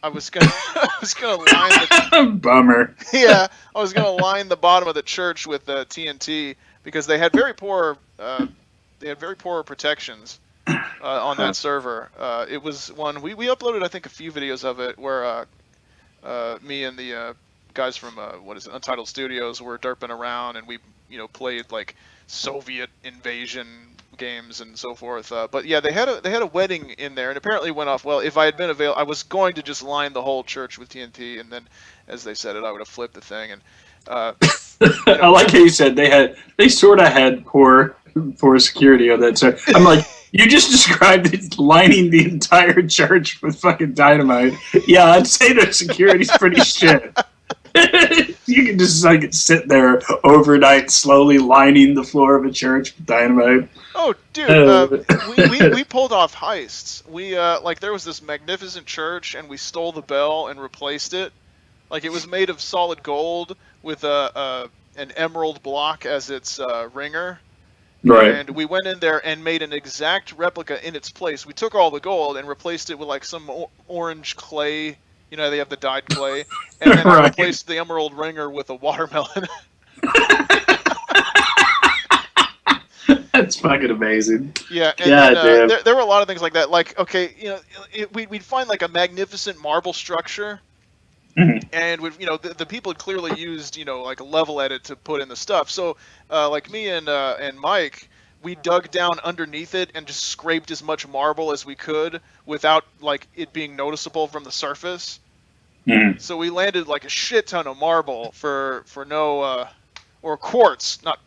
I was gonna I was gonna line the Bummer. yeah I was gonna line the bottom of the church with TNT because they had very poor protections on that server. It was one we uploaded I think a few videos of it where me and the guys from what is it, Untitled Studios were derping around and we played like Soviet invasion games and so forth. But yeah, they had a wedding in there and apparently went off well. If I had been available, I was going to just line the whole church with TNT and then, as they said it, I would have flipped the thing and uh, you I know. like how you said they sort of had poor security on that. So I'm like, you just described it lining the entire church with fucking dynamite. Yeah, I'd say their security's pretty shit. You can just like sit there overnight, slowly lining the floor of a church with dynamite. Oh, dude, Uh, we pulled off heists. We like there was this magnificent church, and we stole the bell and replaced it. Like it was made of solid gold with an emerald block as its ringer, right. and we went in there and made an exact replica in its place. We took all the gold and replaced it with like some orange clay. You know, they have the dyed clay, and then I Right. replaced the emerald ringer with a watermelon. That's fucking amazing. Yeah, and then God damn. there were a lot of things like that. Like, okay, we'd find like a magnificent marble structure, Mhm. and the people had clearly used like a level edit to put in the stuff. So like me and Mike, we dug down underneath it and just scraped as much marble as we could without like it being noticeable from the surface. Mhm. So we landed like a shit ton of marble for no or quartz, not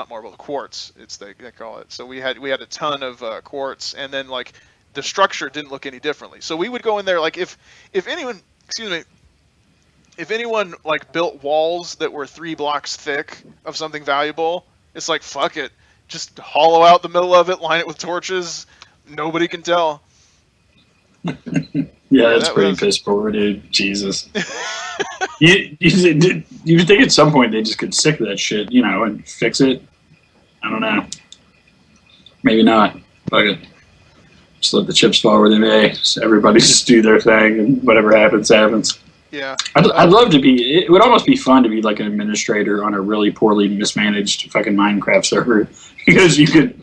marble, quartz. It's they call it. So we had a ton of quartz, and then like the structure didn't look any differently. So we would go in there like if anyone, excuse me, if anyone like built walls that were 3 blocks thick of something valuable, it's like fuck it, just hollow out the middle of it, line it with torches, nobody can tell. Yeah, Yeah, that's that pretty was. piss poor, dude. Jesus. You think at some point they just get sick of that shit, and fix it? I don't know. Maybe not. Fuck it. Just let the chips fall where they may. Just everybody just do their thing, and whatever happens, happens. Yeah. I'd love to be. It would almost be fun to be like an administrator on a really poorly mismanaged fucking Minecraft server because you could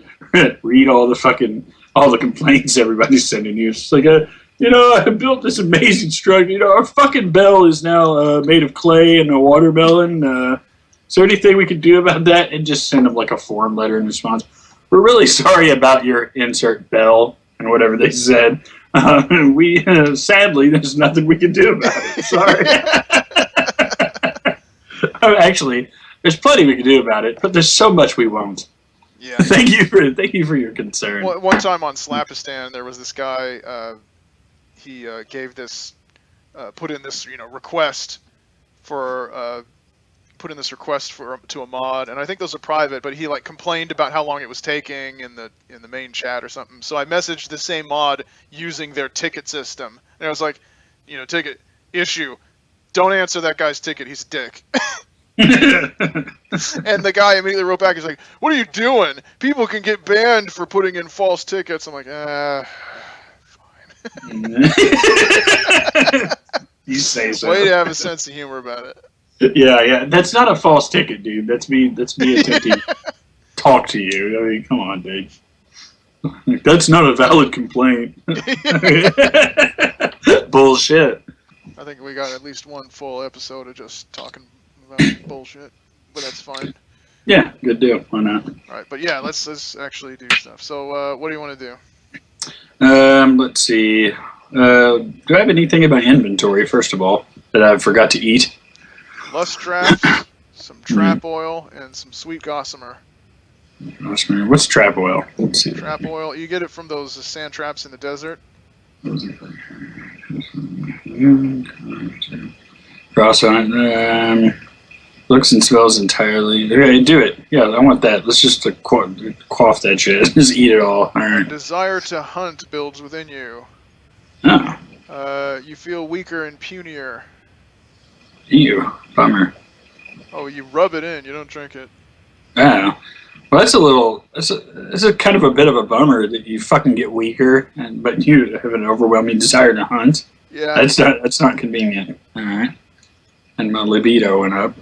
read all the complaints everybody's sending you. It's like I built this amazing structure. Our fucking bell is now made of clay and a watermelon. Is there anything we could do about that? And just send them like a form letter in response. We're really sorry about your insert bell and whatever they said. We sadly, there's nothing we can do about it. Sorry. Actually, there's plenty we can do about it, but there's so much we won't. Yeah. Thank you for your concern. One time on Slapistan, there was this guy. He gave this, put in this, request for, put in this request for to a mod, and I think those are private. But he like complained about how long it was taking in the main chat or something. So I messaged the same mod using their ticket system, and I was like, ticket issue, don't answer that guy's ticket. He's a dick. And the guy immediately wrote back. He's like, "What are you doing? People can get banned for putting in false tickets." I'm like, You say so. way to have a sense of humor about it. Yeah. That's not a false ticket, dude. That's me attempting to talk to you. I mean, come on, dude. That's not a valid complaint. Bullshit. I think we got at least one full episode of just talking about bullshit, but that's fine. Yeah, good deal. Why not? All right, but yeah, let's actually do stuff. So, what do you want to do? Let's see. Do I have anything in my inventory, first of all, that I forgot to eat? Lust drafts, some trap oil, and some sweet gossamer. What's trap oil? Let's see. Trap oil, you get it from those sand traps in the desert. Cross on. Looks and smells entirely. Okay, do it. Yeah, I want that. Let's just quaff that shit. Just eat it all. All right. Desire to hunt builds within you. Oh, You feel weaker and punier. ew. Bummer. Oh, you rub it in, you don't drink it. Oh. Well, that's a kind of a bit of a bummer that you fucking get weaker, but you have an overwhelming desire to hunt. Yeah. That's not convenient. All right. And my libido went up.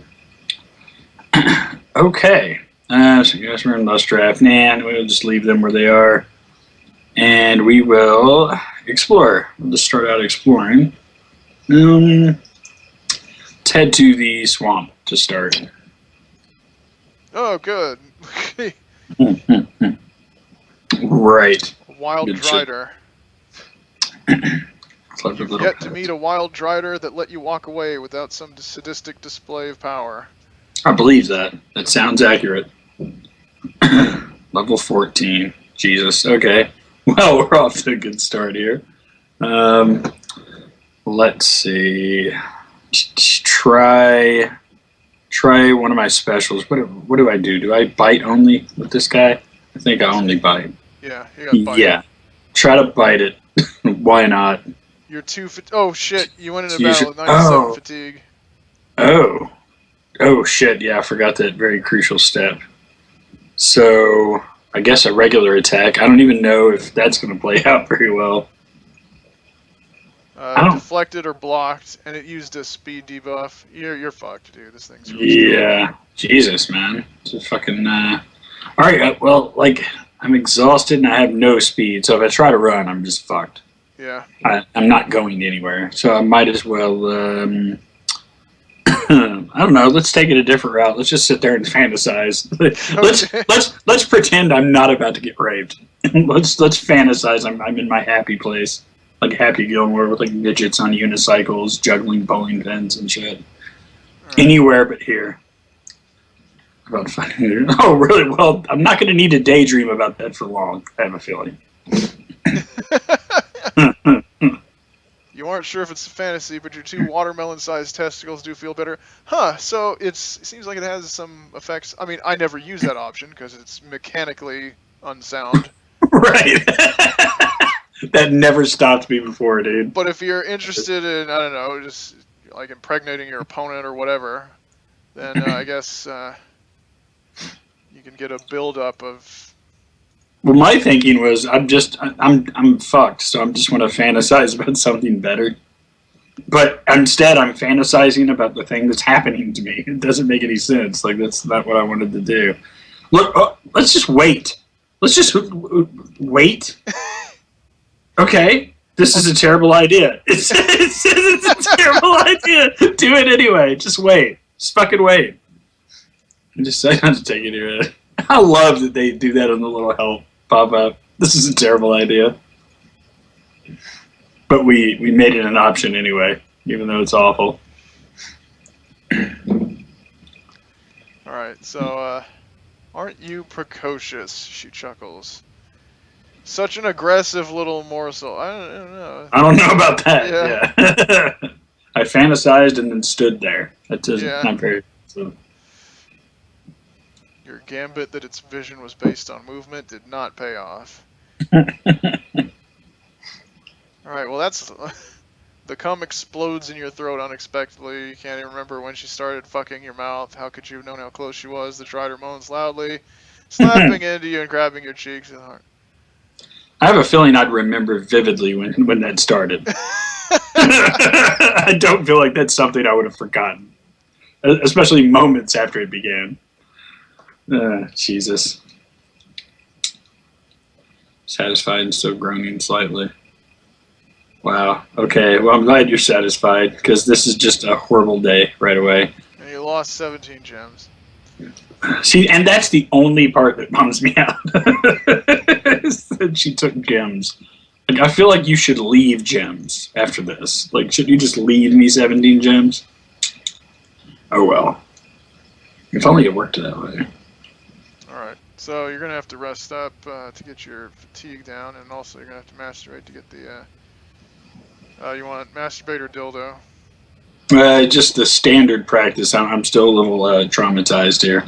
Okay. So I guess we're in Lust Draft. Nah, we'll just leave them where they are. And we will explore. We'll just start out exploring. Let's head to the swamp to start. Oh, good. Right. A wild Good shit. drider. Clever You've little yet to pet. meet a wild drider that let you walk away without some sadistic display of power. I believe that. That sounds accurate. Level 14. Jesus. Okay. Well, we're off to a good start here. Let's see. Try one of my specials. What do I do? Do I bite only with this guy? I think I only bite. Yeah, you got bite. Yeah. Try to bite it. Why not? You're too oh shit, you went into You battle should- with 97 oh. fatigue. Oh shit, yeah, I forgot that very crucial step. So, I guess a regular attack. I don't even know if that's going to play out very well. I don't- Deflected or blocked, and it used a speed debuff. You're fucked, dude. This thing's really Yeah, Jesus, man. It's a fucking, Alright, well, like, I'm exhausted and I have no speed, so if I try to run, I'm just fucked. Yeah. I'm not going anywhere, so I might as well, I don't know. Let's take it a different route. Let's just sit there and fantasize. Okay. Let's pretend I'm not about to get raped. let's fantasize. I'm in my happy place, like Happy Gilmore with like midgets on unicycles, juggling bowling pins and shit. Right. Anywhere but here. About finding. Oh, really? Well, I'm not going to need to daydream about that for long. I have a feeling. You aren't sure if it's a fantasy, but your 2 watermelon-sized testicles do feel better. Huh, so it seems like it has some effects. I mean, I never use that option because it's mechanically unsound. Right. That never stopped me before, dude. But if you're interested in, I don't know, just like impregnating your opponent or whatever, then I guess you can get a build-up of... Well, my thinking was I'm fucked, so I'm just going to fantasize about something better. But instead, I'm fantasizing about the thing that's happening to me. It doesn't make any sense. Like, that's not what I wanted to do. Look, let's just wait. Let's just wait. Okay, this is a terrible idea. It's a terrible idea. Do it anyway. Just wait. Just fucking wait. I just I have to take it here. I love that they do that on the little help pop-up. This is a terrible idea. But we made it an option anyway, even though it's awful. Alright, so, aren't you precocious? She chuckles. Such an aggressive little morsel. I don't know. I don't know about that. Yeah. I fantasized and then stood there. That doesn't not very. So. Your gambit that its vision was based on movement did not pay off. Alright, well that's... The cum explodes in your throat unexpectedly. You can't even remember when she started fucking your mouth. How could you have known how close she was? The drider moans loudly, slapping into you and grabbing your cheeks. I have a feeling I'd remember vividly when that started. I don't feel like that's something I would have forgotten. Especially moments after it began. Jesus. Satisfied and still groaning slightly. Wow. Okay. Well, I'm glad you're satisfied because this is just a horrible day right away. And you lost 17 gems. See, and that's the only part that bums me out. Is that she took gems. Like, I feel like you should leave gems after this. Like, should you just leave me 17 gems? Oh well. If only it worked that way. Alright, so you're going to have to rest up to get your fatigue down, and also you're going to have to masturbate to get the... you want masturbate or dildo? Just the standard practice. I'm still a little traumatized here.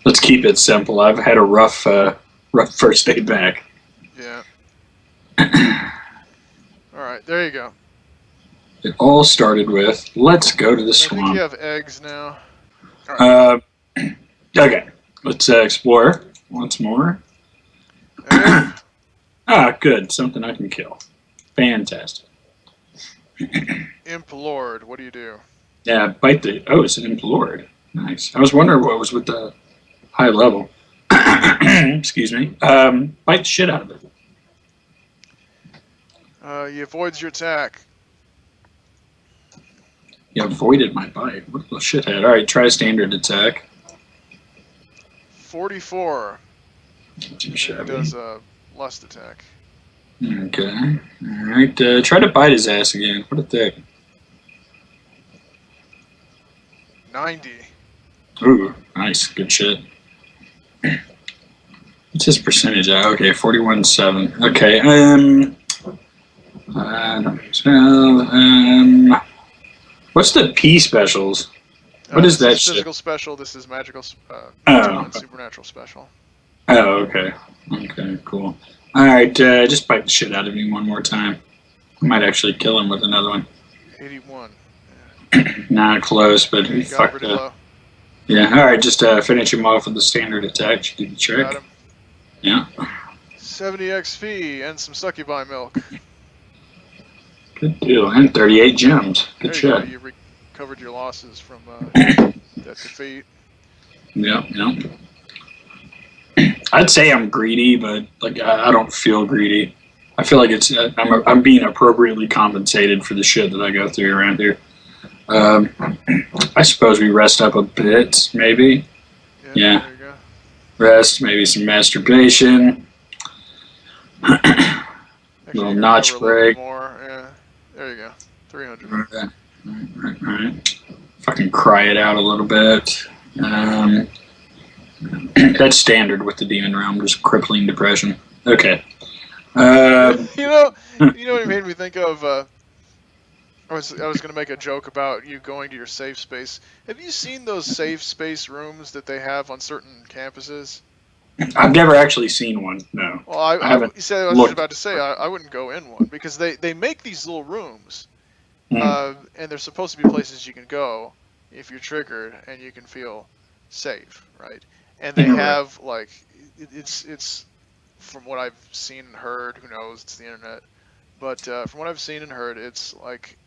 Let's keep it simple. I've had a rough first day back. Yeah. Alright, there you go. It all started with, let's go to the swamp. I think you have eggs now. Right. Okay, let's explore once more. Egg. Ah, good. Something I can kill. Fantastic. Imp Lord, what do you do? Yeah, bite the... Oh, it's an Implord. Nice. I was wondering what was with the high level. Excuse me. Bite the shit out of it. He avoids your attack. You avoided my bite. What a shithead. Alright, try a standard attack. 44. Too He shabby. does a lust attack. Okay. Alright, try to bite his ass again. What a dick. 90. Ooh, nice. Good shit. What's his percentage? Okay, 41.7. Okay, what's the P specials? What is that This is shit? physical special. This is magical, Oh. and supernatural special. Oh, okay. Okay, cool. Alright, just bite the shit out of me one more time. I might actually kill him with another one. 81. Not close, but He he got fucked pretty up. low. Yeah, alright, just finish him off with the standard attack. You do the trick. Got him. Yeah. 70 XP and some succubi milk. Good deal. And 38 gems. Good There you shit. go. You recovered your losses from that defeat. Yep, yep. I'd say I'm greedy, but like I don't feel greedy. I feel like it's I'm being appropriately compensated for the shit that I go through around here. I suppose we rest up a bit, maybe. Yeah. There you go. Rest, maybe some masturbation. Actually, Little you're gonna notch recover a little bit break. more. Yeah. There you go. 300. Right. Fucking cry it out a little bit. That's standard with the demon realm, just crippling depression. Okay. You know what it made me think of? I was gonna make a joke about you going to your safe space. Have you seen those safe space rooms that they have on certain campuses? I've never actually seen one. No. Well, I haven't you said I was looked. just about to say I wouldn't go in one because they make these little rooms, Mm. and they're supposed to be places you can go if you're triggered and you can feel safe, right? And they Right. have like it's from what I've seen and heard. Who knows? It's the internet, but from what I've seen and heard, it's like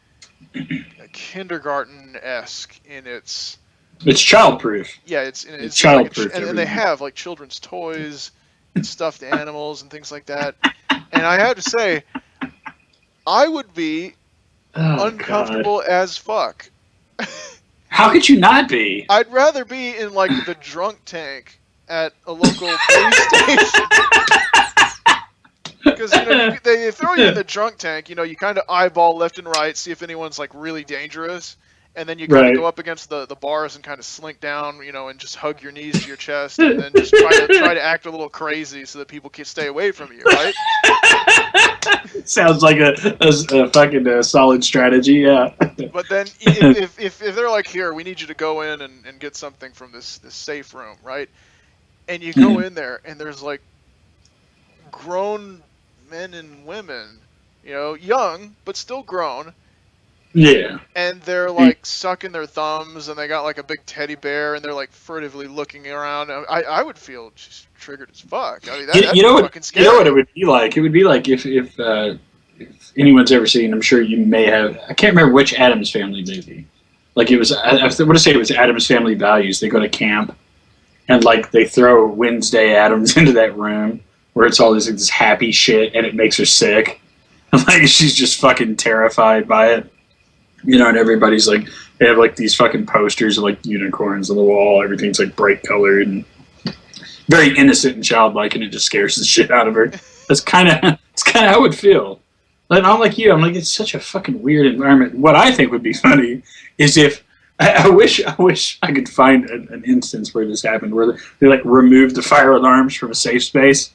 kindergarten-esque in its. It's childproof. Yeah, it's childproof. and they have like children's toys and stuffed animals and things like that. And I have to say, I would be uncomfortable as fuck. How could you not be? I'd rather be in like the drunk tank at a local police station. Because they throw you in the drunk tank. You kind of eyeball left and right, see if anyone's like really dangerous, and then you kind of Right. go up against the bars and kind of slink down, and just hug your knees to your chest, and then just try to act a little crazy so that people can stay away from you, right? Sounds like a fucking solid strategy. Yeah. But then if they're like, here, we need you to go in and get something from this safe room, right? And you go in there, and there's like grown men and women, young but still grown, Yeah. and they're like sucking their thumbs, and they got like a big teddy bear, and they're like furtively looking around. I would feel just triggered as fuck. I mean, that'd be fucking scary. You know what it would be like? It would be like if anyone's ever seen. I'm sure you may have. I can't remember which Addams Family movie. Like it was. I want to say it was Addams Family Values. They go to camp, and like they throw Wednesday Addams into that room where it's all this happy shit, and it makes her sick. Like she's just fucking terrified by it. And everybody's like, they have like these fucking posters of like unicorns on the wall. Everything's like bright colored and very innocent and childlike, and it just scares the shit out of her. It's kind of how it would feel. Like I'm like you. I'm like, it's such a fucking weird environment. What I think would be funny is if I wish I could find an instance where this happened, where they like removed the fire alarms from a safe space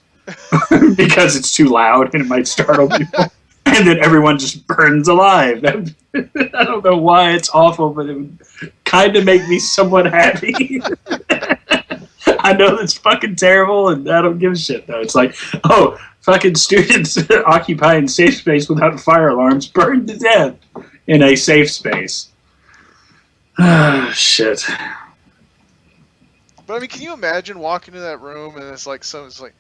because it's too loud and it might startle people. And then everyone just burns alive. I don't know why it's awful, but it would kind of make me somewhat happy. I know that's fucking terrible, and I don't give a shit, though. It's like, oh, fucking students occupying safe space without fire alarms burned to death in a safe space. Ah, shit. But I mean, can you imagine walking into that room and it's like someone's like,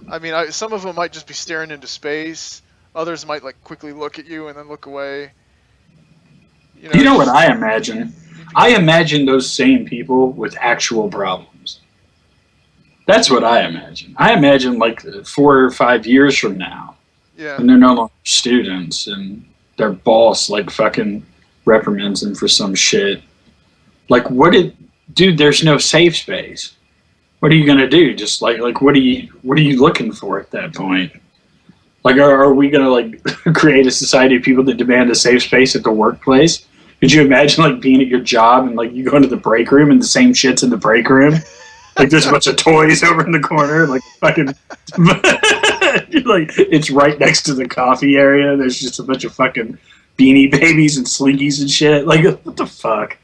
I mean, some of them might just be staring into space. Others might like quickly look at you and then look away. You know what Just, I imagine? I imagine those same people with actual problems. That's what I imagine. I imagine like 4 or 5 years from now, yeah. and they're no longer students, and their boss like fucking reprimands them for some shit. Like, dude? There's no safe space. What are you gonna do? Just like what are you looking for at that point? Like, are we gonna like create a society of people that demand a safe space at the workplace? Could you imagine like being at your job and like you go into the break room and the same shit's in the break room? Like there's a bunch of toys over in the corner, like fucking like it's right next to the coffee area. There's just a bunch of fucking beanie babies and slinkies and shit. Like what the fuck?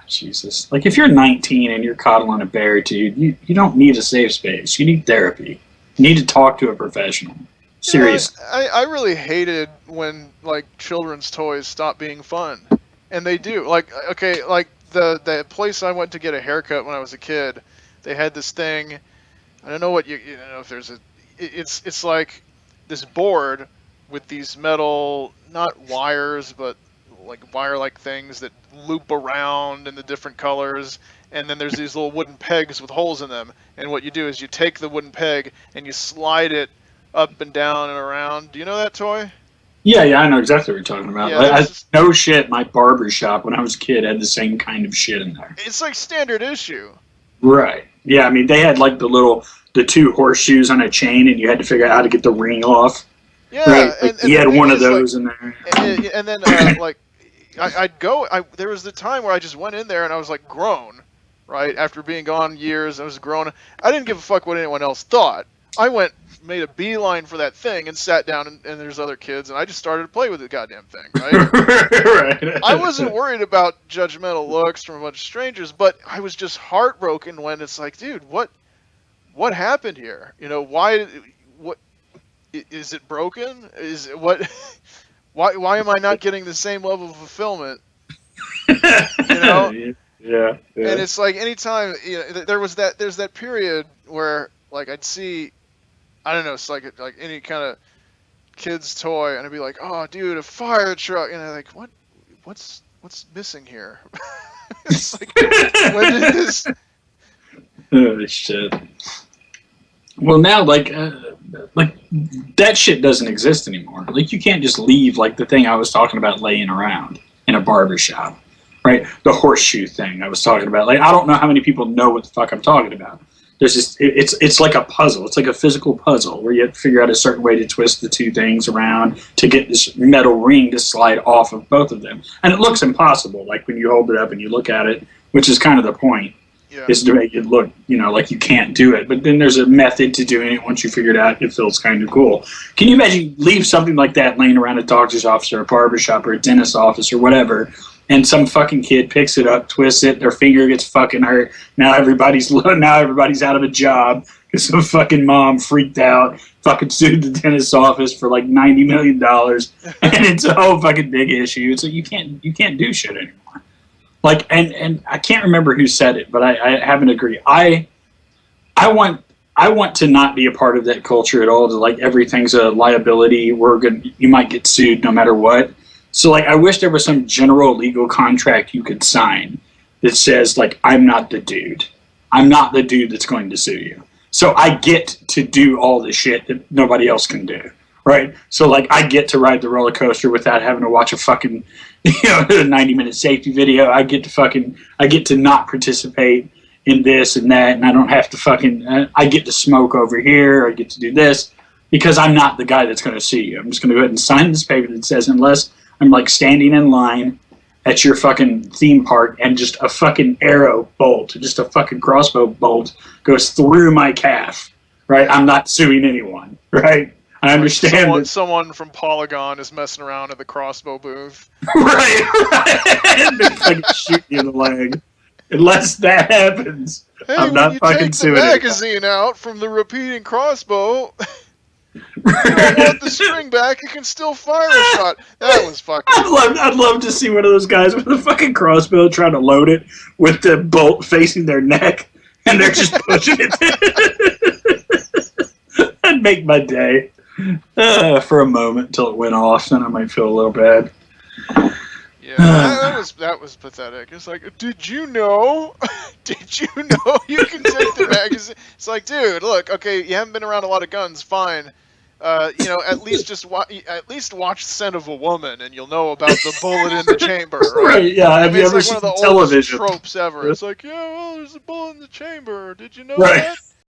Jesus. Like if you're 19 and you're coddling a bear, dude, you don't need a safe space. You need therapy. You need to talk to a professional. Seriously. I really hated when like children's toys stopped being fun, and they do. Like okay, like the place I went to get a haircut when I was a kid, they had this thing. I don't know what you know if there's a. It's like this board with these metal, not wires, but like wire-like things that loop around in the different colors, and then there's these little wooden pegs with holes in them. And what you do is you take the wooden peg and you slide it up and down and around. Do you know that toy? Yeah, I know exactly what you're talking about. Yeah, No shit, my barber shop when I was a kid had the same kind of shit in there. it's like standard issue. Right. Yeah, I mean, they had like the two horseshoes on a chain, and you had to figure out how to get the ring off. Yeah, right? Like, he had one of those in there. And then like there was the time where I just went in there and I was like grown, right? After being gone years, I was grown. I didn't give a fuck what anyone else thought. I made a beeline for that thing and sat down and there's other kids and I just started to play with the goddamn thing, right? Right. I wasn't worried about judgmental looks from a bunch of strangers, but I was just heartbroken when it's like, dude, what happened here? What is it broken? Is it what? Why am I not getting the same level of fulfillment? Yeah. And it's like anytime there's that period where like I'd see, I don't know, it's like any kind of kid's toy, and I'd be like, oh, dude, a fire truck, and I'm like, what's missing here? It's like, when did this? Oh shit. Well, now like that shit doesn't exist anymore. Like you can't just leave like the thing I was talking about laying around in a barber shop, right? The horseshoe thing I was talking about. Like I don't know how many people know what the fuck I'm talking about. There's just it's like a puzzle. It's like a physical puzzle where you have to figure out a certain way to twist the two things around to get this metal ring to slide off of both of them. And it looks impossible, like when you hold it up and you look at it, which is kind of the point. Yeah. Is to make it look, like you can't do it. But then there's a method to doing it. Once you figure it out, it feels kind of cool. Can you imagine leave something like that laying around a doctor's office or a barber shop or a dentist's office or whatever, and some fucking kid picks it up, twists it, their finger gets fucking hurt. Now everybody's out of a job because some fucking mom freaked out, fucking sued the dentist's office for like $90 million, and it's a whole fucking big issue. So you can't do shit anymore. Like, and I can't remember who said it, but I happen to agree. I want to not be a part of that culture at all. To like everything's a liability. You might get sued no matter what. So like, I wish there was some general legal contract you could sign that says like, I'm not the dude. I'm not the dude that's going to sue you. So I get to do all the shit that nobody else can do. Right? So like, I get to ride the roller coaster without having to watch a fucking, 90-minute safety video. I get to not participate in this and that, and I don't have to I get to smoke over here, or I get to do this, because I'm not the guy that's going to sue you. I'm just going to go ahead and sign this paper that says, unless I'm like standing in line at your fucking theme park and just a fucking arrow bolt, just a fucking crossbow bolt goes through my calf, right? I'm not suing anyone, right? I understand that someone from Polygon is messing around at the crossbow booth. Right. And they fucking shoot you in the leg. Unless that happens, hey, I'm not fucking suing the magazine out from the repeating crossbow. You don't want the string back, you can still fire a shot. That was fucking... I'd love to see one of those guys with a fucking crossbow trying to load it with the bolt facing their neck, and they're just pushing it. That'd make my day. For a moment until it went off, then I might feel a little bad. Yeah, that was pathetic. It's like, did you know? Did you know you can take the magazine? It's like, dude, look, okay, you haven't been around a lot of guns, fine. At least at least watch Scent of a Woman, and you'll know about the bullet in the chamber, right? Right? Yeah. I Have mean, you it's ever like one seen of the oldest television? tropes ever. It's like, yeah, well, there's a bullet in the chamber. Did you know Right. that?